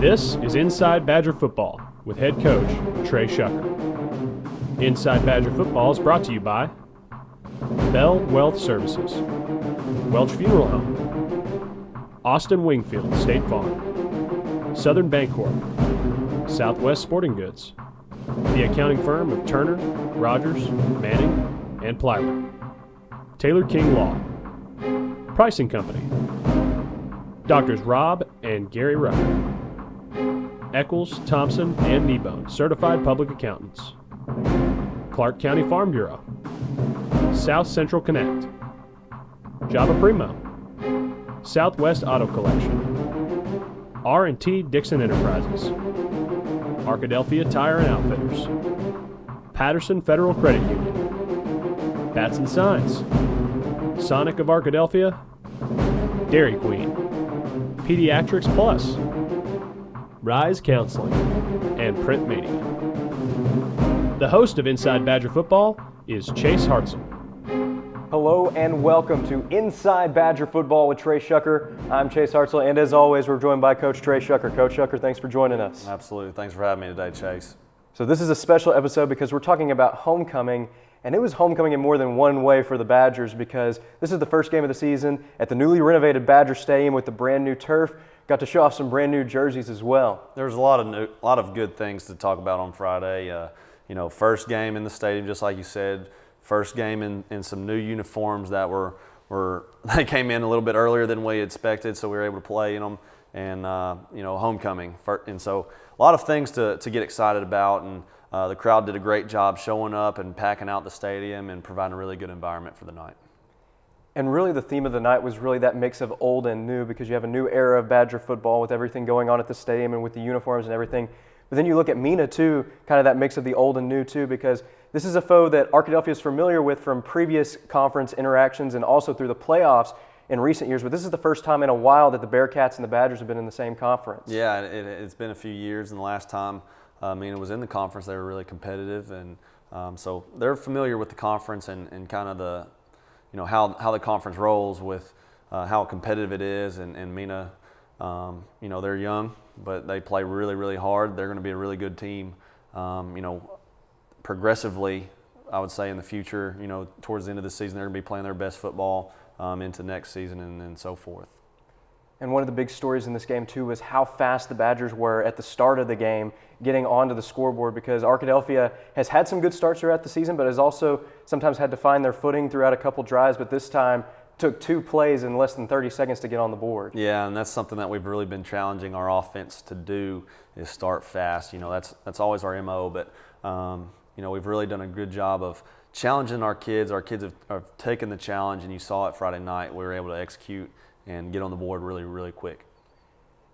This is Inside Badger Football with head coach Trey Shucker. Inside Badger Football is brought to you by Bell Wealth Services, Welch Funeral Home, Austin Wingfield State Farm, Southern Bancorp, Southwest Sporting Goods, the accounting firm of Turner, Rogers, Manning, and Plywood, Taylor King Law, Pricing Company, Doctors Rob and Gary Rucker, Eccles, Thompson, and Kneebone, Certified Public Accountants, Clark County Farm Bureau, South Central Connect, Java Primo, Southwest Auto Collection, R&T Dixon Enterprises, Arkadelphia Tire and Outfitters, Patterson Federal Credit Union, Bats and Signs, Sonic of Arkadelphia, Dairy Queen, Pediatrics Plus, Rise Counseling, and Print Mania. The host of Inside Badger Football is Chase Hartzell. Hello and welcome to Inside Badger Football with Trey Shucker. I'm Chase Hartzell, and as always, we're joined by Coach Trey Shucker. Coach Shucker, thanks for joining us. Absolutely. Thanks for having me today, Chase. So this is a special episode because we're talking about homecoming, and it was homecoming in more than one way for the Badgers because this is the first game of the season at the newly renovated Badger Stadium with the brand new turf. Got to show off some brand new jerseys as well. There's a lot of good things to talk about on Friday. First game in the stadium, just like you said. First game in some new uniforms that were they came in a little bit earlier than we expected, so we were able to play in them. And homecoming, and so a lot of things to get excited about. And the crowd did a great job showing up and packing out the stadium and providing a really good environment for the night. And really the theme of the night was really that mix of old and new because you have a new era of Badger football with everything going on at the stadium and with the uniforms and everything. But then you look at Mena too, kind of that mix of the old and new too, because this is a foe that Arkadelphia is familiar with from previous conference interactions and also through the playoffs in recent years. But this is the first time in a while that the Bearcats and the Badgers have been in the same conference. Yeah, it's been a few years, and the last time Mena was in the conference, they were really competitive, and so they're familiar with the conference and kind of the how the conference rolls with how competitive it is, and Mena, they're young, but they play really, really hard. They're going to be a really good team. Progressively, I would say in the future, towards the end of the season, they're going to be playing their best football into next season and so forth. And one of the big stories in this game, too, was how fast the Badgers were at the start of the game getting onto the scoreboard because Arkadelphia has had some good starts throughout the season but has also sometimes had to find their footing throughout a couple drives, but this time took 2 plays in less than 30 seconds to get on the board. Yeah, and that's something that we've really been challenging our offense to do is start fast. That's always our MO, but we've really done a good job of challenging our kids. Our kids have taken the challenge, and you saw it Friday night. We were able to execute and get on the board really, really quick.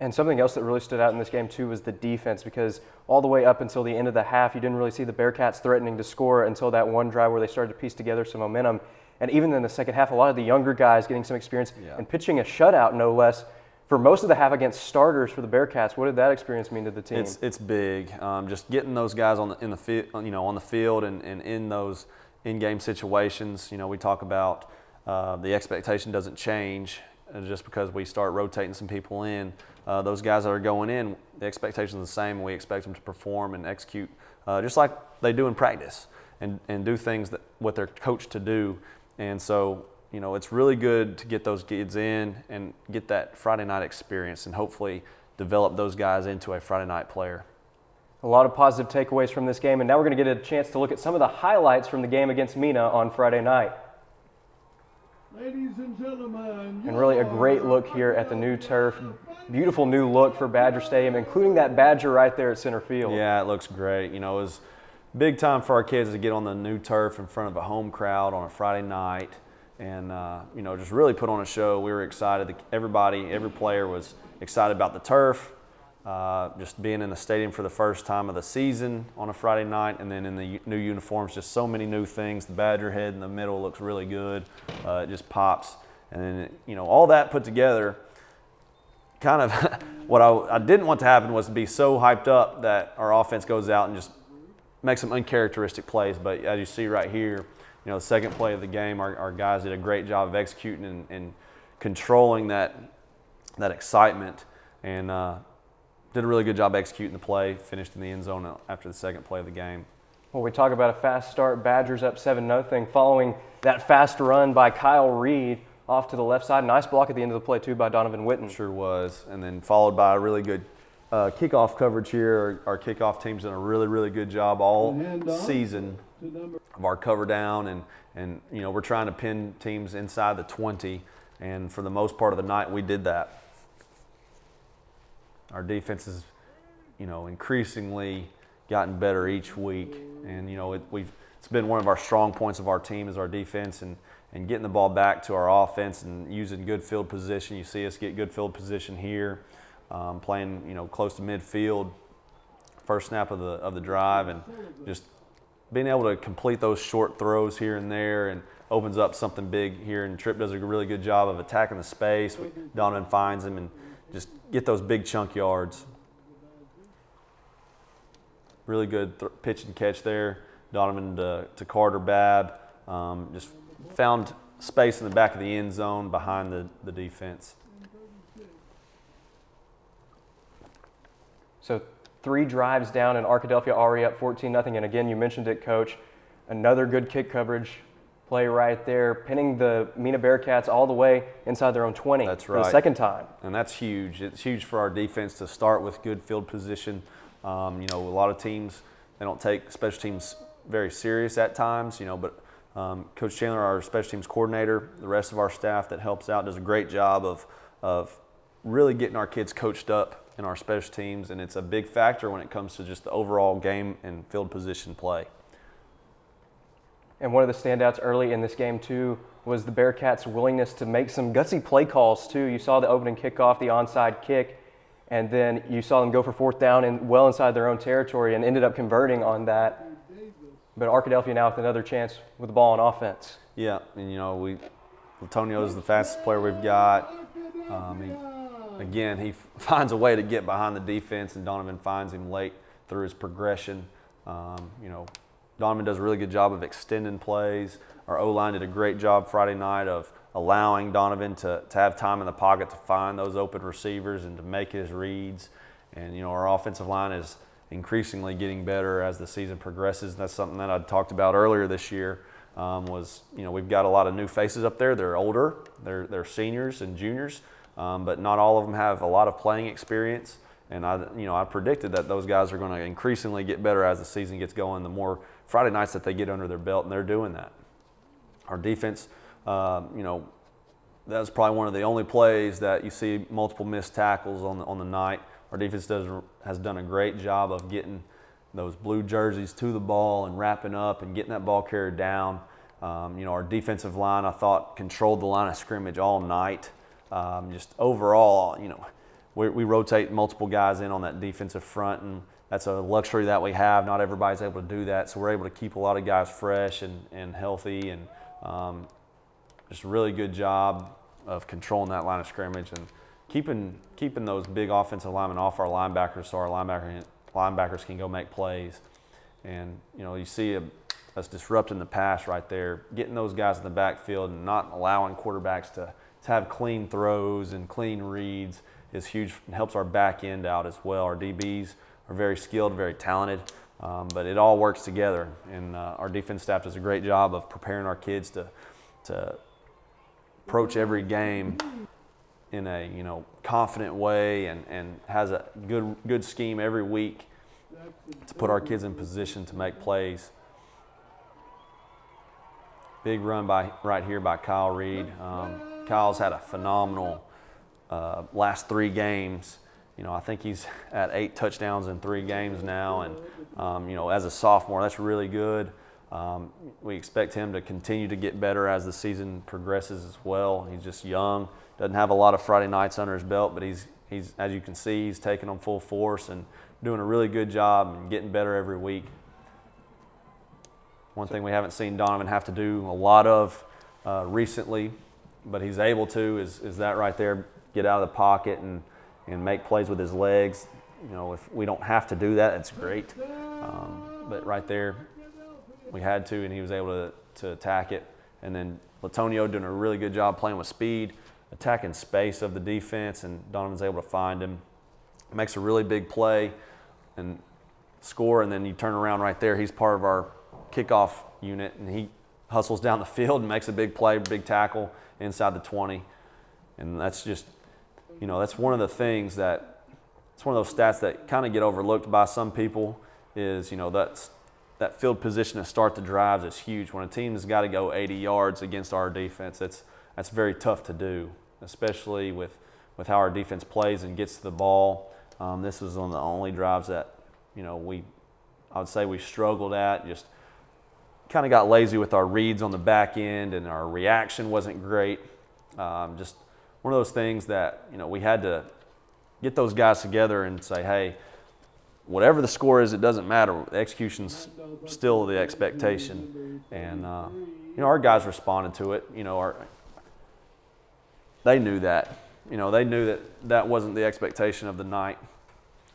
And something else that really stood out in this game, too, was the defense because all the way up until the end of the half, you didn't really see the Bearcats threatening to score until that one drive where they started to piece together some momentum. And even in the second half, a lot of the younger guys getting some experience and pitching a shutout, no less, for most of the half against starters for the Bearcats. What did that experience mean to the team? It's big. Just getting those guys on the field and in those in-game situations. We talk about the expectation doesn't change just because we start rotating some people in. Those guys that are going in, the expectation is the same. We expect them to perform and execute just like they do in practice and do things what they're coached to do. And so, it's really good to get those kids in and get that Friday night experience and hopefully develop those guys into a Friday night player. A lot of positive takeaways from this game, and now we're going to get a chance to look at some of the highlights from the game against Mena on Friday night. Ladies and gentlemen, and really a great look here at the new turf. Beautiful new look for Badger Stadium, including that Badger right there at center field. Yeah, it looks great. It was big time for our kids to get on the new turf in front of a home crowd on a Friday night and, just really put on a show. We were excited. Every player was excited about the turf, just being in the stadium for the first time of the season on a Friday night, and then in the new uniforms, just so many new things. The Badger head in the middle looks really good. It just pops. And then, all that put together, kind of what I didn't want to happen was to be so hyped up that our offense goes out and just makes some uncharacteristic plays. But as you see right here, the second play of the game, our guys did a great job of executing and controlling that excitement and did a really good job executing the play, finished in the end zone after the second play of the game. Well, we talk about a fast start. Badgers up 7-0 following that fast run by Kyle Reed off to the left side. Nice block at the end of the play, too, by Donovan Witten. Sure was. And then followed by a really good kickoff coverage here. Our kickoff team's done a really, really good job all season of our cover down. And you know, we're trying to pin teams inside the 20. And for the most part of the night, we did that. Our defense has, you know, increasingly gotten better each week. And, you know, it's been one of our strong points of our team is our defense and getting the ball back to our offense and using good field position. You see us get good field position here, playing, you know, close to midfield, first snap of the drive, and just being able to complete those short throws here and there and opens up something big here. And Tripp does a really good job of attacking the space. Donovan finds him and just get those big chunk yards. Really good pitch and catch there. Donovan to Carter Babb. Just found space in the back of the end zone behind the defense. So 3 drives down, and Arkadelphia already up 14-0. And again, you mentioned it, Coach. Another good kick coverage play right there, pinning the Mina Bearcats all the way inside their own 20. That's for right. the second time. And that's huge. It's huge for our defense to start with good field position. You know, a lot of teams, they don't take special teams very serious at times, you know, but Coach Chandler, our special teams coordinator, the rest of our staff that helps out does a great job of really getting our kids coached up in our special teams, and it's a big factor when it comes to just the overall game and field position play. And one of the standouts early in this game, too, was the Bearcats' willingness to make some gutsy play calls, too. You saw the opening kickoff, the onside kick, and then you saw them go for 4th down and well inside their own territory and ended up converting on that. But Arkadelphia now with another chance with the ball on offense. Yeah, and you know, Latonio is the fastest player we've got. He finds a way to get behind the defense, and Donovan finds him late through his progression. You know, Donovan does a really good job of extending plays. Our O-line did a great job Friday night of allowing Donovan to have time in the pocket to find those open receivers and to make his reads. And, you know, our offensive line is increasingly getting better as the season progresses. And that's something that I talked about earlier this year was, you know, we've got a lot of new faces up there. They're older. They're seniors and juniors, but not all of them have a lot of playing experience. And I predicted that those guys are going to increasingly get better as the season gets going, the more Friday nights that they get under their belt, and they're doing that. Our defense, you know, that was probably one of the only plays that you see multiple missed tackles on the night. Our defense has done a great job of getting those blue jerseys to the ball and wrapping up and getting that ball carried down. You know, our defensive line, I thought, controlled the line of scrimmage all night. Just overall, you know, we rotate multiple guys in on that defensive front, and that's a luxury that we have. Not everybody's able to do that, so we're able to keep a lot of guys fresh and healthy, and just a really good job of controlling that line of scrimmage and keeping those big offensive linemen off our linebackers so our linebackers can go make plays. And, you know, you see us disrupting the pass right there, getting those guys in the backfield and not allowing quarterbacks to have clean throws and clean reads is huge. It helps our back end out as well. Our DBs are very skilled, very talented, but it all works together. And our defense staff does a great job of preparing our kids to approach every game in a, you know, confident way and has a good scheme every week to put our kids in position to make plays. Big run right here by Kyle Reed. Kyle's had a phenomenal last 3 games. You know, I think he's at 8 touchdowns in 3 games now, and you know, as a sophomore, that's really good. We expect him to continue to get better as the season progresses as well. He's just young, doesn't have a lot of Friday nights under his belt, but he's as you can see, he's taking them full force and doing a really good job and getting better every week. One thing we haven't seen Donovan have to do a lot of recently, but he's able to, is that right there, get out of the pocket and make plays with his legs. You know, if we don't have to do that, it's great. But right there, we had to, and he was able to attack it. And then Latonio doing a really good job playing with speed, attacking space of the defense, and Donovan's able to find him. makes a really big play and score, and then you turn around right there. He's part of our kickoff unit, and he hustles down the field and makes a big play, big tackle inside the 20. And that's just, that's one of the things that, it's one of those stats that kind of get overlooked by some people is, that field position to start the drives is huge. When a team has got to go 80 yards against our defense, that's very tough to do, especially with how our defense plays and gets to the ball. This was one of the only drives that, I would say we struggled at, just kind of got lazy with our reads on the back end, and our reaction wasn't great. Just one of those things that, we had to get those guys together and say, hey, whatever the score is, it doesn't matter. The execution's still the expectation. And, our guys responded to it. They knew that. They knew that wasn't the expectation of the night,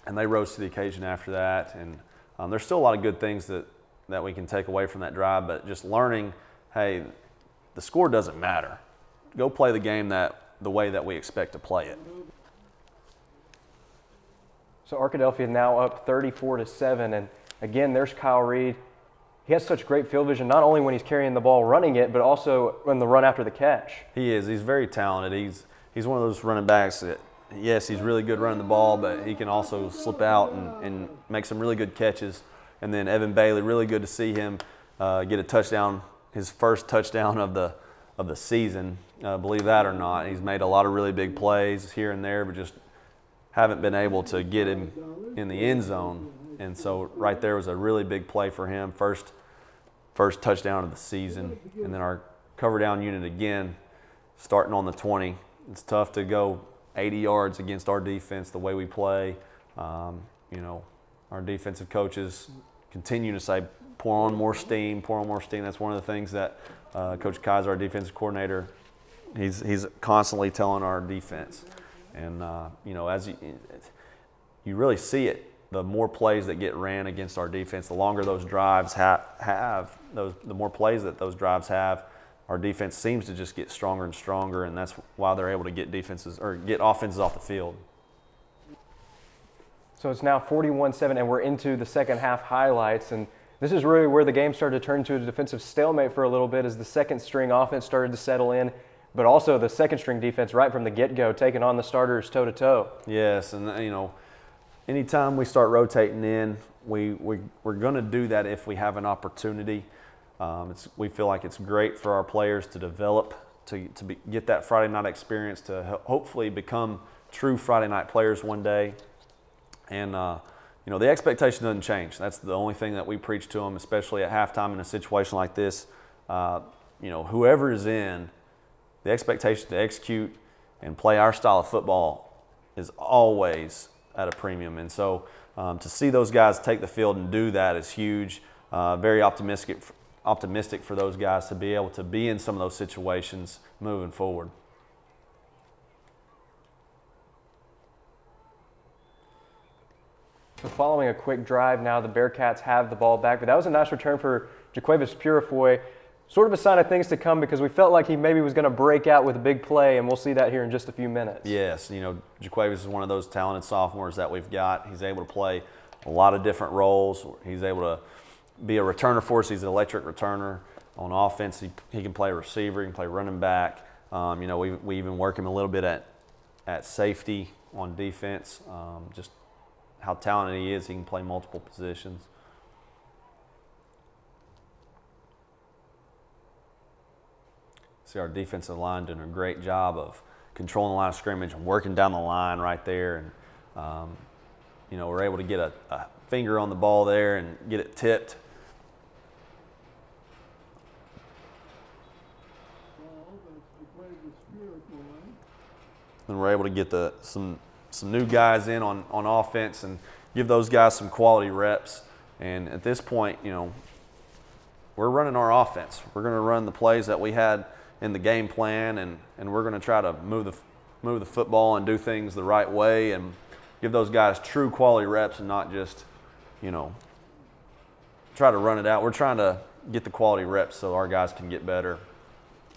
and they rose to the occasion after that. And there's still a lot of good things that we can take away from that drive, but just learning, hey, the score doesn't matter. Go play the game the way that we expect to play it. So Arkadelphia now up 34-7, and again, there's Kyle Reed. He has such great field vision, not only when he's carrying the ball running it, but also in the run after the catch. He is. He's very talented. He's one of those running backs that, yes, he's really good running the ball, but he can also slip out and make some really good catches. And then Evan Bailey, really good to see him get a touchdown, his first touchdown of the season, believe that or not. He's made a lot of really big plays here and there, but just haven't been able to get him in the end zone. And so right there was a really big play for him, first touchdown of the season. And then our cover down unit again, starting on the 20. It's tough to go 80 yards against our defense the way we play. Our defensive coaches continue to say, pour on more steam. That's one of the things that Coach Kaiser, our defensive coordinator, he's constantly telling our defense. And, as you really see it, the more plays that get ran against our defense, the longer those drives have, the more plays that those drives have, our defense seems to just get stronger and stronger, and that's why they're able to get offenses off the field. So it's now 41-7, and we're into the second half highlights, and this is really where the game started to turn to a defensive stalemate for a little bit as the second string offense started to settle in, but also the second string defense right from the get-go taking on the starters toe-to-toe. Yes, and anytime we start rotating in, we're going to do that if we have an opportunity. We feel like it's great for our players to develop, get that Friday night experience, to hopefully become true Friday night players one day. And, the expectation doesn't change. That's the only thing that we preach to them, especially at halftime in a situation like this. Whoever is in, the expectation to execute and play our style of football is always at a premium. And so to see those guys take the field and do that is huge. Very optimistic for those guys to be able to be in some of those situations moving forward. So following a quick drive now, the Bearcats have the ball back, but that was a nice return for Jaquavis Purifoy. Sort of a sign of things to come because we felt like he maybe was going to break out with a big play, and we'll see that here in just a few minutes. Yes, Jaquavis is one of those talented sophomores that we've got. He's able to play a lot of different roles. He's able to be a returner for us. He's an electric returner. On offense, he can play receiver, he can play running back. We even work him a little bit at safety on defense. Just how talented he is, he can play multiple positions. See our defensive line doing a great job of controlling the line of scrimmage and working down the line right there. And, we're able to get a finger on the ball there and get it tipped. And we're able to get some new guys in on offense and give those guys some quality reps. And at this point, we're running our offense. We're going to run the plays that we had in the game plan, and we're going to try to move the football and do things the right way and give those guys true quality reps and not just, try to run it out. We're trying to get the quality reps so our guys can get better.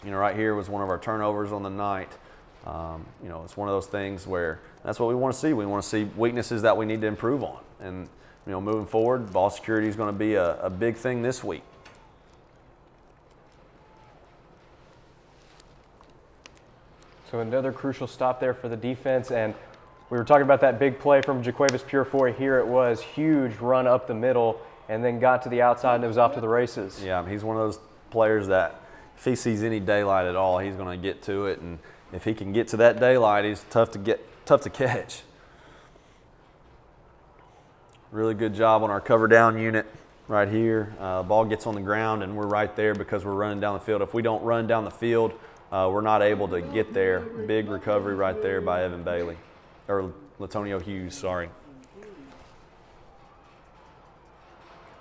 Right here was one of our turnovers on the night. It's one of those things where that's what we want to see. We want to see weaknesses that we need to improve on. And, moving forward, ball security is going to be a big thing this week. So another crucial stop there for the defense, and we were talking about that big play from Jaquavis Purefoy. Here it was, huge run up the middle, and then got to the outside and it was off to the races. Yeah, he's one of those players that if he sees any daylight at all, he's going to get to it, and if he can get to that daylight, he's tough to catch. Really good job on our cover down unit right here. Ball gets on the ground and we're right there because we're running down the field. If we don't run down the field, we're not able to get there. Big recovery right there by Evan Bailey, or Latonio Hughes, sorry.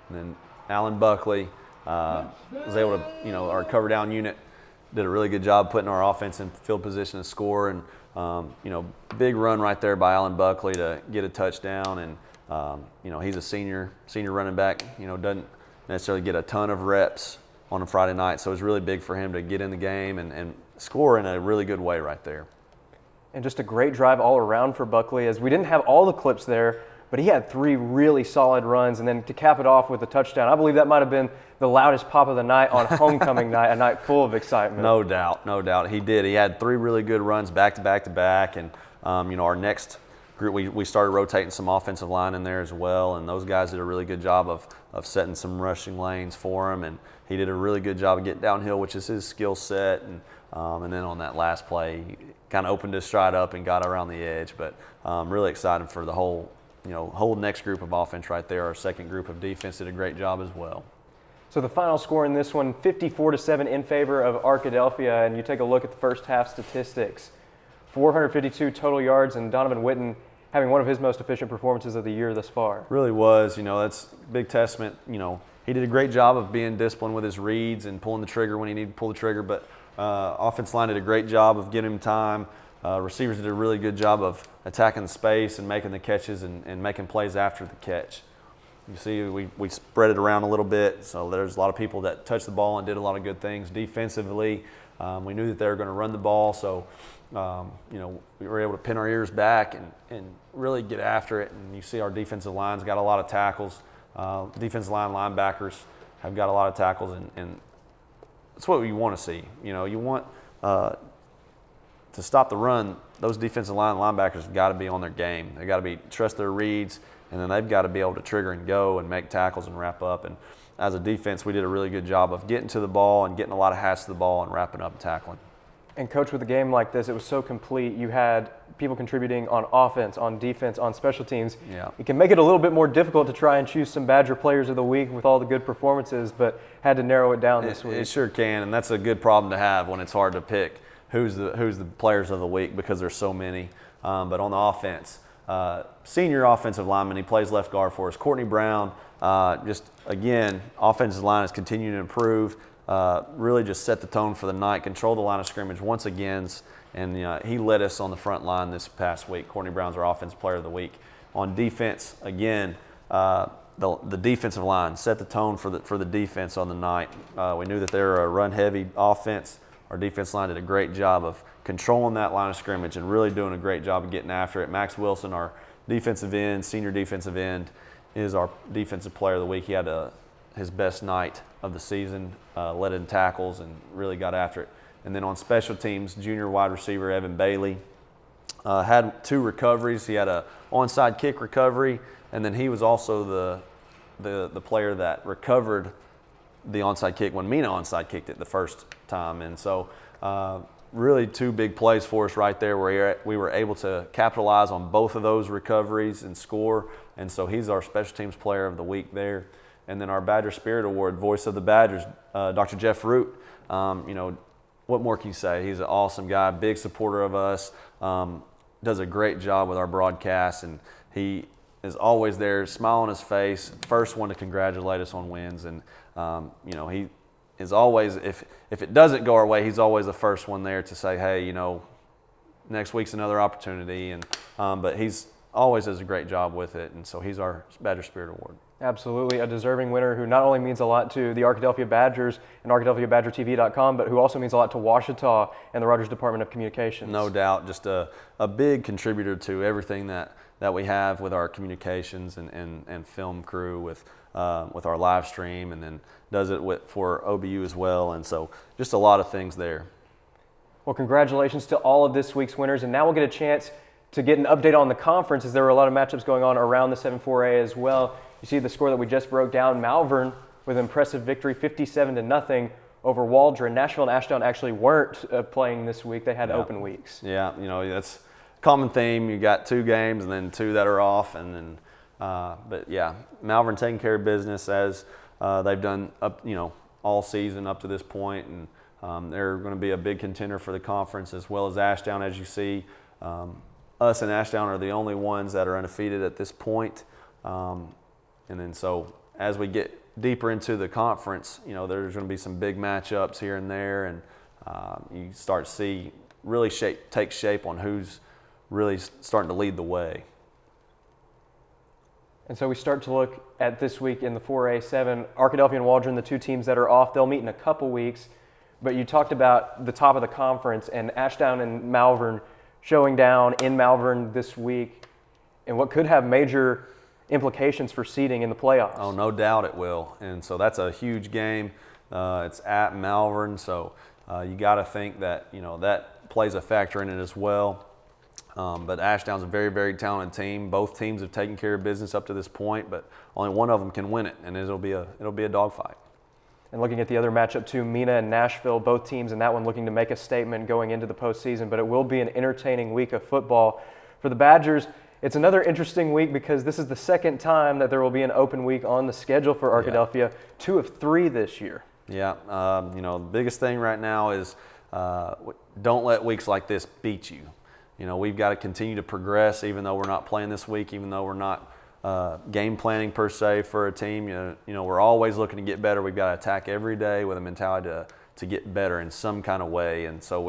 And then Alan Buckley was able to, our cover down unit did a really good job putting our offense in field position to score. And, big run right there by Alan Buckley to get a touchdown. And, he's a senior running back, doesn't necessarily get a ton of reps on a Friday night. So it's really big for him to get in the game and score in a really good way right there. And just a great drive all around for Buckley, as we didn't have all the clips there, but he had 3 really solid runs, and then to cap it off with a touchdown. I believe that might have been the loudest pop of the night on homecoming night, a night full of excitement. No doubt. He did. He had 3 really good runs back to back, and our next group, we started rotating some offensive line in there as well, and those guys did a really good job of setting some rushing lanes for him, and he did a really good job of getting downhill, which is his skill set, and then on that last play, he kind of opened his stride up and got around the edge. But really excited for the whole next group of offense right there. Our second group of defense did a great job as well. So the final score in this one, 54-7 in favor of Arkadelphia, and you take a look at the first half statistics. 452 total yards, and Donovan Witten having one of his most efficient performances of the year thus far. Really was. That's a big testament. He did a great job of being disciplined with his reads and pulling the trigger when he needed to pull the trigger, but offense line did a great job of getting him time. Receivers did a really good job of attacking the space and making the catches and making plays after the catch. You see, we spread it around a little bit, so there's a lot of people that touched the ball and did a lot of good things. Defensively, we knew that they were going to run the ball, so we were able to pin our ears back and really get after it. And you see our defensive line's got a lot of tackles. Defensive line linebackers have got a lot of tackles, and that's what you want to see. You want to stop the run. Those defensive line linebackers have got to be on their game. They've got to trust their reads, and then they've got to be able to trigger and go and make tackles and wrap up. And as a defense, we did a really good job of getting to the ball and getting a lot of hats to the ball and wrapping up and tackling. And Coach, with a game like this, it was so complete. You had people contributing on offense, on defense, on special teams. Yeah. It can make it a little bit more difficult to try and choose some Badger players of the week with all the good performances, but had to narrow it down this week. It sure can, and that's a good problem to have when it's hard to pick who's the players of the week because there's so many. But on the offense, senior offensive lineman, he plays left guard for us, Courtney Brown. Just again, offensive line is continuing to improve. Really just set the tone for the night, control the line of scrimmage once again, and he led us on the front line this past week. Courtney Brown's our offensive player of the week. On defense, again, the defensive line set the tone for the defense on the night. We knew that they were a run-heavy offense. Our defense line did a great job of controlling that line of scrimmage and really doing a great job of getting after it. Max Wilson, our defensive end, senior defensive end, is our defensive player of the week. He had his best night of the season, led in tackles and really got after it. And then on special teams, junior wide receiver Evan Bailey had 2 recoveries. He had a onside kick recovery, and then he was also the player that recovered the onside kick when Mina onside kicked it the first time. And so really 2 big plays for us right there where we were able to capitalize on both of those recoveries and score. And so he's our special teams player of the week there. And then our Badger Spirit Award, Voice of the Badgers, Dr. Jeff Root. What more can you say? He's an awesome guy, big supporter of us, does a great job with our broadcasts, and he is always there, smile on his face, first one to congratulate us on wins. And, he is always, if it doesn't go our way, he's always the first one there to say, hey, next week's another opportunity. And but he's always does a great job with it, and so he's our Badger Spirit Award. Absolutely, a deserving winner who not only means a lot to the Arkadelphia Badgers and ArkadelphiaBadgerTV.com, but who also means a lot to Ouachita and the Rogers Department of Communications. No doubt, just a big contributor to everything that we have with our communications and film crew with our live stream, and then does it for OBU as well, and so just a lot of things there. Well, congratulations to all of this week's winners, and now we'll get a chance to get an update on the conference, as there were a lot of matchups going on around the 7-4A as well. You see the score that we just broke down. Malvern with an impressive victory, 57-0 over Waldron. Nashville and Ashdown actually weren't playing this week. They had open weeks. Yeah, that's a common theme. You got 2 games and then 2 that are off, and then but yeah, Malvern taking care of business as they've done up, all season up to this point, and they're going to be a big contender for the conference, as well as Ashdown. As you see, us and Ashdown are the only ones that are undefeated at this point. And then so as we get deeper into the conference, there's going to be some big matchups here and there, and you start to see really take shape on who's really starting to lead the way. And so we start to look at this week in the 4A7, Arkadelphia and Waldron, the 2 teams that are off. They'll meet in a couple weeks, but you talked about the top of the conference and Ashdown and Malvern showing down in Malvern this week, and what could have major implications for seeding in the playoffs. Oh, no doubt it will. And so that's a huge game. It's at Malvern, so you got to think that that plays a factor in it as well. But Ashdown's a very, very talented team. Both teams have taken care of business up to this point, but only one of them can win it, and it'll be a dogfight. And looking at the other matchup too, Mena and Nashville, both teams in that one looking to make a statement going into the postseason, but it will be an entertaining week of football. For the Badgers, it's another interesting week because this is the second time that there will be an open week on the schedule for Arkadelphia, Yeah. 2 of 3 this year. Yeah, the biggest thing right now is don't let weeks like this beat you. We've got to continue to progress, even though we're not playing this week, even though we're not game planning per se for a team. We're always looking to get better. We've got to attack every day with a mentality to get better in some kind of way. And so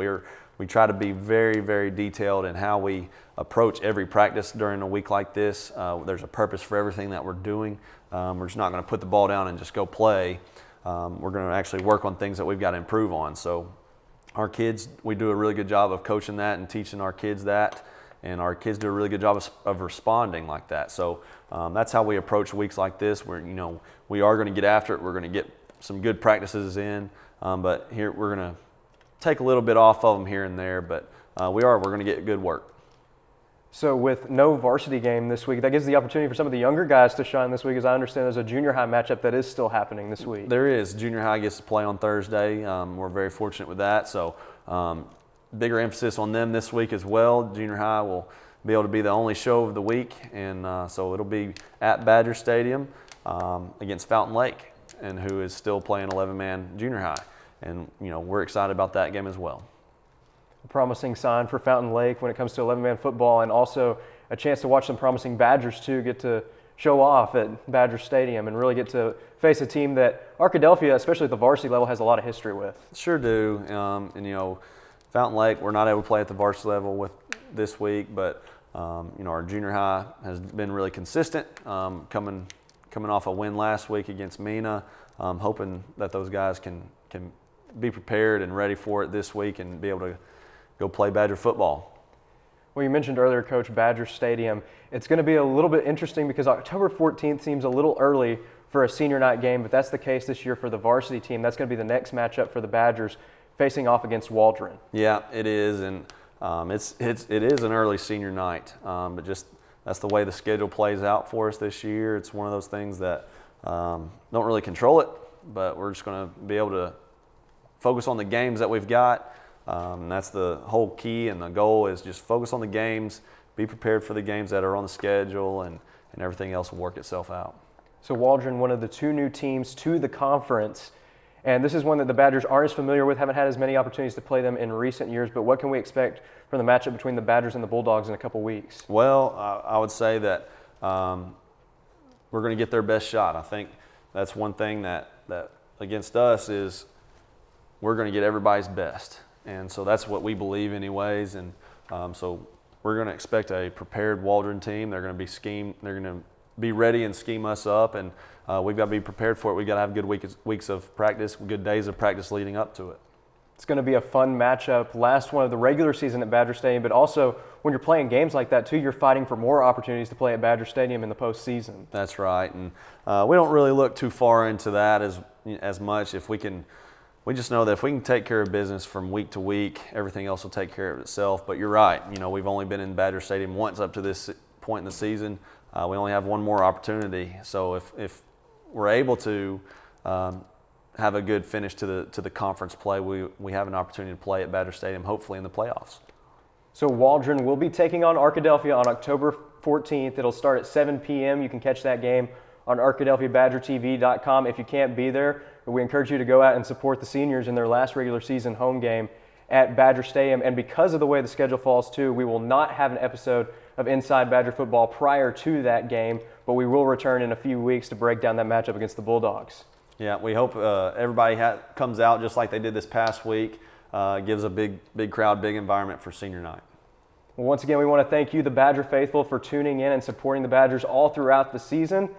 we try to be very, very detailed in how we approach every practice during a week like this. There's a purpose for everything that we're doing. We're just not going to put the ball down and just go play. We're going to actually work on things that we've got to improve on. So our kids, we do a really good job of coaching that and teaching our kids that, and our kids do a really good job of responding like that. So that's how we approach weeks like this, where we are going to get after it. We're going to get some good practices in, but here we're going to take a little bit off of them here and there, but we're going to get good work. So with no varsity game this week, that gives the opportunity for some of the younger guys to shine this week. As I understand, there's a junior high matchup that is still happening this week. There is. Junior high gets to play on Thursday. We're very fortunate with that. So bigger emphasis on them this week as well. Junior high will be able to be the only show of the week, and so it'll be at Badger Stadium against Fountain Lake, and who is still playing 11-man junior high. And we're excited about that game as well. A promising sign for Fountain Lake when it comes to 11-man football, and also a chance to watch some promising Badgers too get to show off at Badger Stadium and really get to face a team that Arkadelphia, especially at the varsity level, has a lot of history with. Sure do. And Fountain Lake, we're not able to play at the varsity level with this week, but our junior high has been really consistent, coming off a win last week against Mena. Hoping that those guys can be prepared and ready for it this week and be able to go play Badger football. Well, you mentioned earlier, Coach, Badger Stadium. It's going to be a little bit interesting because October 14th seems a little early for a senior night game, but that's the case this year for the varsity team. That's going to be the next matchup for the Badgers, facing off against Waldron. Yeah, it is, and it is an early senior night, but just that's the way the schedule plays out for us this year. It's one of those things that don't really control it, but we're just going to be able to focus on the games that we've got. That's the whole key, and the goal is just focus on the games, be prepared for the games that are on the schedule, and everything else will work itself out. So Waldron, one of the 2 new teams to the conference, and this is one that the Badgers aren't as familiar with, haven't had as many opportunities to play them in recent years, but what can we expect from the matchup between the Badgers and the Bulldogs in a couple weeks? Well, I would say that we're going to get their best shot. I think that's one thing that against us is we're going to get everybody's best. And so that's what we believe anyways. And so we're going to expect a prepared Waldron team. They're going to be ready and scheme us up, and we've got to be prepared for it. We've got to have good weeks of practice, good days of practice leading up to it. It's going to be a fun matchup. Last one of the regular season at Badger Stadium, but also when you're playing games like that too, you're fighting for more opportunities to play at Badger Stadium in the postseason. That's right, and we don't really look too far into that as much. We just know that if we can take care of business from week to week, everything else will take care of itself. But you're right, we've only been in Badger Stadium once up to this point in the season. We only have one more opportunity. So if we're able to have a good finish to the conference play, we have an opportunity to play at Badger Stadium, hopefully in the playoffs. So Waldron will be taking on Arkadelphia on October 14th. It'll start at 7 p.m. You can catch that game on ArkadelphiaBadgerTV.com. If you can't be there, we encourage you to go out and support the seniors in their last regular season home game at Badger Stadium. And because of the way the schedule falls too, we will not have an episode of Inside Badger Football prior to that game, but we will return in a few weeks to break down that matchup against the Bulldogs. Yeah, we hope everybody comes out just like they did this past week. Gives a big crowd, big environment for senior night. Well, once again, we want to thank you, the Badger faithful, for tuning in and supporting the Badgers all throughout the season.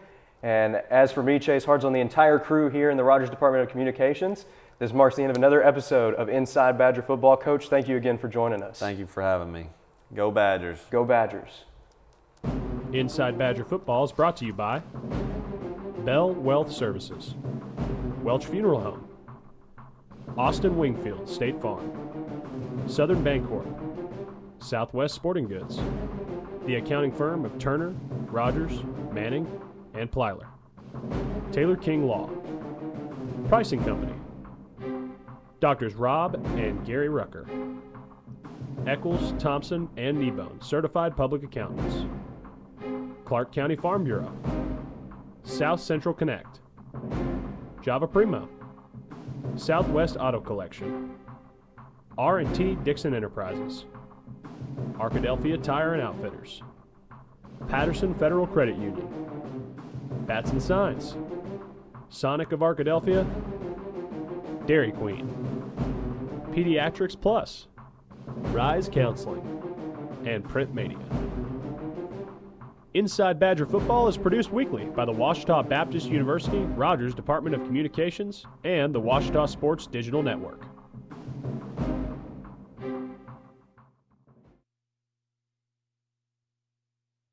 And as for me, Chase Hards, on the entire crew here in the Rogers Department of Communications, this marks the end of another episode of Inside Badger Football. Coach, thank you again for joining us. Thank you for having me. Go Badgers. Go Badgers. Inside Badger Football is brought to you by Bell Wealth Services, Welch Funeral Home, Austin Wingfield State Farm, Southern Bancorp, Southwest Sporting Goods, the accounting firm of Turner, Rogers, Manning, and Plyler, Taylor King Law, Pricing Company, Doctors Rob and Gary Rucker, Eccles, Thompson, and Kneebone, Certified Public Accountants, Clark County Farm Bureau, South Central Connect, Java Primo, Southwest Auto Collection, R&T Dixon Enterprises, Arkadelphia Tire and Outfitters, Patterson Federal Credit Union, Bats and Signs, Sonic of Arkadelphia, Dairy Queen, Pediatrics Plus, Rise Counseling, and Print Media. Inside Badger Football is produced weekly by the Ouachita Baptist University, Rogers Department of Communications, and the Ouachita Sports Digital Network.